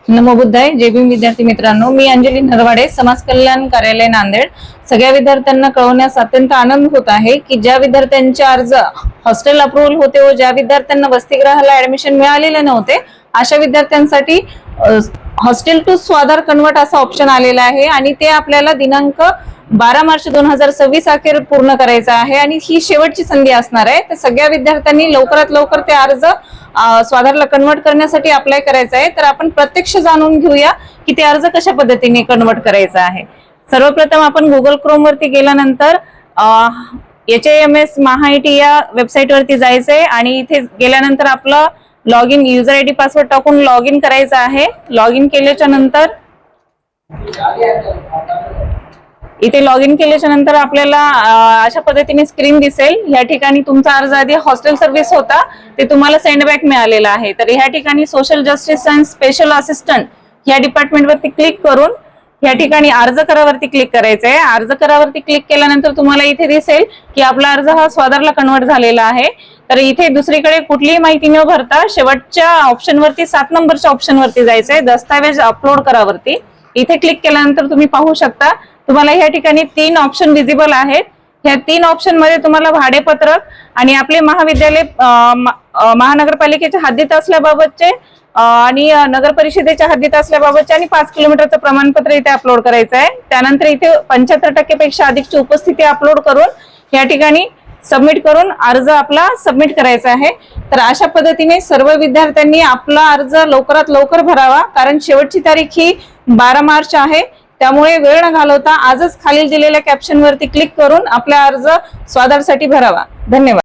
नमो बुद्धाय. जय भीम विद्यार्थी मित्रांनो, मी अंजली नरवाडे, समाज कल्याण कार्यालय नांदेड. सगळ्या विद्यार्थ्यांना कळवण्यास अत्यंत आनंद होत आहे की ज्या विद्यार्थ्यांचे अर्ज हॉस्टेल अप्रूव्हल होते व ज्या विद्यार्थ्यांना वसतिगृहाला ऍडमिशन मिळालेले नव्हते अशा विद्यार्थ्यांसाठी हॉस्टेल टू स्वाधार कन्वर्ट असा ऑप्शन आलेला आहे आणि ते आपल्याला दिनांक 12 मार्च 2026 अखेर पूर्ण करायचा आहे आणि ही शेवटची संधी असणार आहे. तर सगळ्या विद्यार्थ्यांनी लवकरात लवकर ते अर्ज स्वाधारला कन्वर्ट करण्यासाठी अप्लाय करायचा आहे. तर आपण प्रत्यक्ष जाणून घेऊया की ते अर्ज कशा पद्धतीने कन्वर्ट करायचा आहे. सर्वप्रथम आपण गुगल क्रोम वरती गेल्यानंतर HIMS MAHAIT या वेबसाईट वरती जायचंय आणि इथे गेल्यानंतर आपलं log in user ID password टाकून लॉग इन करायचं आहे. लॉग इन केल्याच्या नंतर इथे लॉग इन केल्याच्या नंतर आपल्याला अशा पद्धतीने स्क्रीन दिसेल. या ठिकाणी तुमचा अर्ज आधी हॉस्टेल सर्व्हिस होता ते तुम्हाला सेंडबॅक मिळालेला आहे. तर या ठिकाणी social justice and special assistant या डिपार्टमेंट वरती क्लिक करून या ठिकाणी अर्ज करावरती क्लिक करायचं आहे. अर्ज करावरती क्लिक केल्यानंतर तुम्हाला इथे दिसेल की आपला अर्ज हा स्वाधारला कन्वर्ट झालेला आहे. तर इथे दुसरीकडे कुठलीही माहिती न भरता शेवटच्या ऑप्शन वरती 7 नंबरच्या ऑप्शन वरती जायचंय, दस्तावेज अपलोड करावरती. इथे क्लिक केल्यानंतर तुम्ही पाहू शकता तुम्हाला या ठिकाणी 3 ऑप्शन विजिबल आहेत. ह्या 3 ऑप्शन मध्ये तुम्हाला भाडेपत्रक आणि आपले महाविद्यालय महानगरपालिकेच्या हद्दीत असल्याबाबतचे आणि नगर परिषदेच्या हद्दीत असल्याबाबतचे आणि 5 किलोमीटरचं प्रमाणपत्र इथे अपलोड करायचं आहे. त्यानंतर इथे 75% पेक्षा अधिकची उपस्थिती अपलोड करून या ठिकाणी सबमिट करून अर्ज आपला सबमिट करायचा आहे. तर अशा पद्धतीने सर्व विद्यार्थ्यांनी आपला अर्ज लवकरात लवकर भरावा, कारण शेवटची तारीख ही 12 मार्च आहे. त्यामुळे वेळ न घालवता आजच खाली दिलेल्या कॅप्शन वरती क्लिक करून आपला अर्ज स्वाधारसाठी भरावा. धन्यवाद.